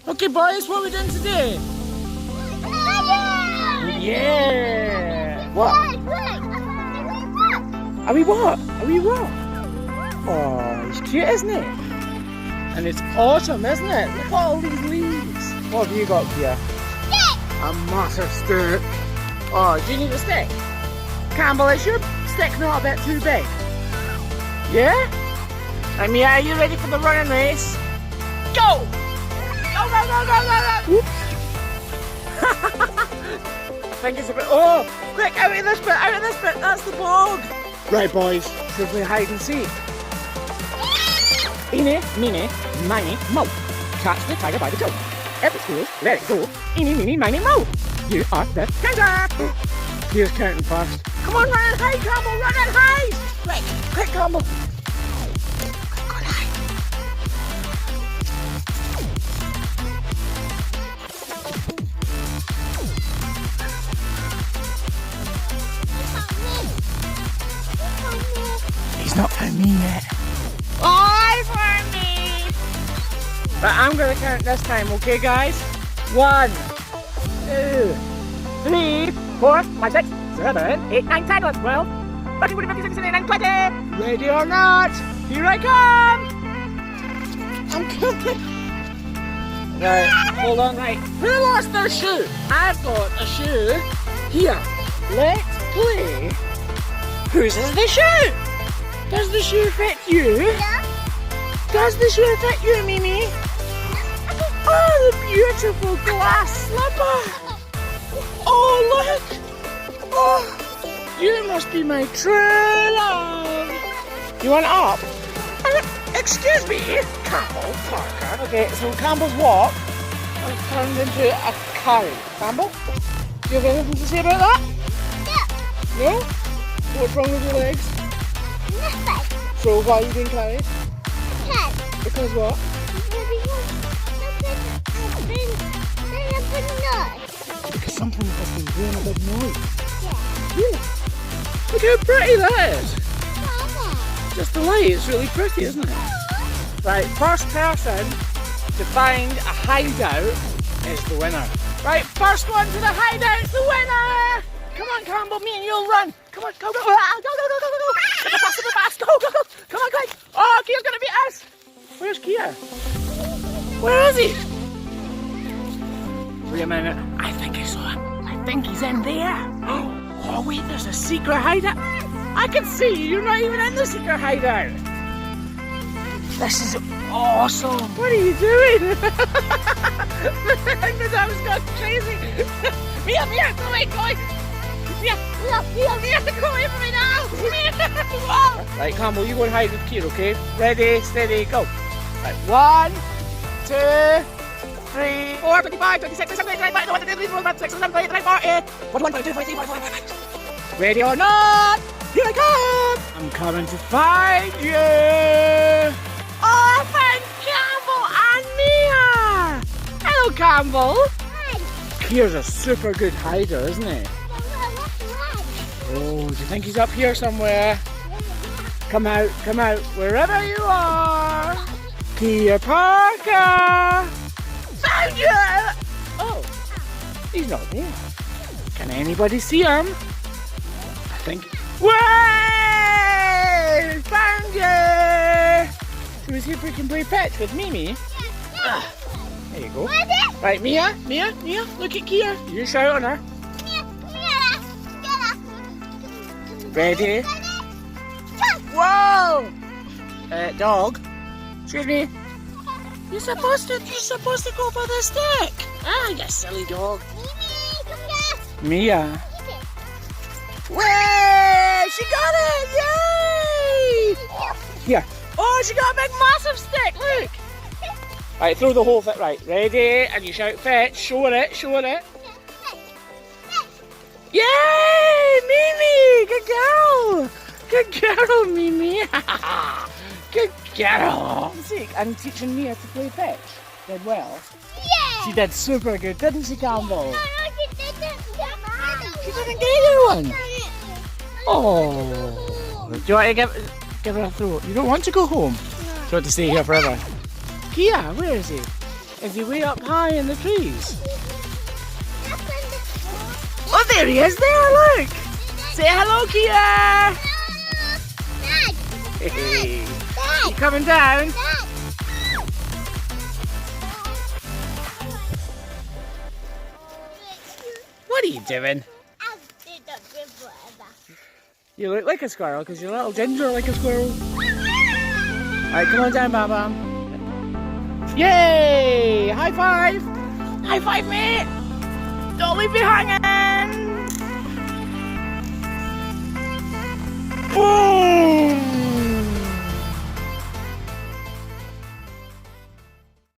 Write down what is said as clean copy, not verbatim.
Okay, boys, what are we doing today? Yeah! What? Are we what? Are we what? Oh, he's cute, isn't he? And it's autumn, isn't it? Look at all these leaves. What have you got here? A massive stick. Oh, do you need a stick? Campbell, is your stick not a bit too big? Yeah? Right, Mia, are you ready for the running race? Go! Go, go, go, go, go, go! Oops. I think it's a bit... Oh! Quick, out of this bit, out of this bit! That's the bog! Right, boys, should we hide and seek? Eeny, meeny, miny, moe. Catch the tiger by the toe. Every school, let it go. Eeny, meeny, miny, moe. You are the counter! Here's counting first. Come on, run and hide, Campbell, run and hide! Quick, quick, Campbell. Go and hide. He's not found me yet. Oh, I found me! But I'm gonna count this time, okay, guys? 1, 2, 3, 4, 5, 6, 7, 8, 9, 10, 11, 12, 13, 14, 15, 16, 17, 18, 19, 20! Ready or not? Here I come! I'm coming! Right, hold on, right. Who lost their shoe? I've got a shoe here. Let's play. Whose is the shoe? Does the shoe fit you? Yeah. Does the shoe fit you, Mimi? Oh, the beautiful glass slipper! Oh, look! Oh, you must be my true love! You want up? Excuse me, Campbell Parker. Okay, so Campbell's walk has turned into a carry. Campbell, do you have anything to say about that? Yeah. No? What's wrong with your legs? Nothing. So why are you being carried? Cat. Because what? Because something has been doing a big noise. Yeah. Really? Look how pretty that is. Mama. Just the light, it's really pretty, isn't it? Right, first person to find a hideout is the winner. Right, first one to the hideout's the winner! Come on, Campbell, me and you'll run. Come on, go, go, go, go, go, go, go, go, go. Super fast, super fast, go, go, go. Come on, quick. Oh, Keir's gonna beat us. Where's Keir? Where is he? Wait a minute, I think I saw him. I think he's in there. Oh wait, there's a secret hideout. I can see you, you're not even in the secret hideout. This is awesome. What are you doing? That was going crazy. Mia, Mia, go away, go away. Mia, Mia, Mia, Mia, go away from me now. Mia, whoa. Right, Campbell, you go and hide with Keir, okay? Ready, steady, go. Right, 1, 2, 3, 4, 25, 26, 27, 28, 29, 30, 31, 32, 33, 34, 38, 41, 42, 43, 44, 45. Ready or not? Here I come! I'm coming to find you! Oh, I found Campbell and Mia! Hello, Campbell! Hi. Keir's a super good hider, isn't he? Oh, do you think he's up here somewhere? Come out, wherever you are! Keir Parker! Found you! Oh, he's not there. Can anybody see him? I think... Way! Found you! Should we see if we can play fetch with Mimi? Yeah. There you go. Right, Mia, look at Keir. You shout on her. Ready? Whoa! Dog. Excuse me. You're supposed to go for the stick. Ah, you silly dog. Mia. Way! She got it! Yay! Here. Oh, she got a big massive stick, look! Right, throw the whole thing. Right, ready? And you shout fetch. Show her it. Yay! Mimi! Good girl! Good girl, Mimi! Good girl! See, I'm teaching Mia to play fetch. Did well. Yeah! She did super good, didn't she, Campbell? No, she didn't. She didn't get you one. Oh. Do you want to give her a throw? You don't want to go home? Do you want to stay here forever? Keir, where is he? Is he way up high in the trees? Oh, there he is there, look! Say hello, Keir! Dad! Hey, Dad! you coming down? Dad! What are you doing? I did not give forever. You look like a squirrel because you're a little ginger like a squirrel. Alright, come on down, Bam Bam. Yay! High five! High five, mate! Don't leave me hanging!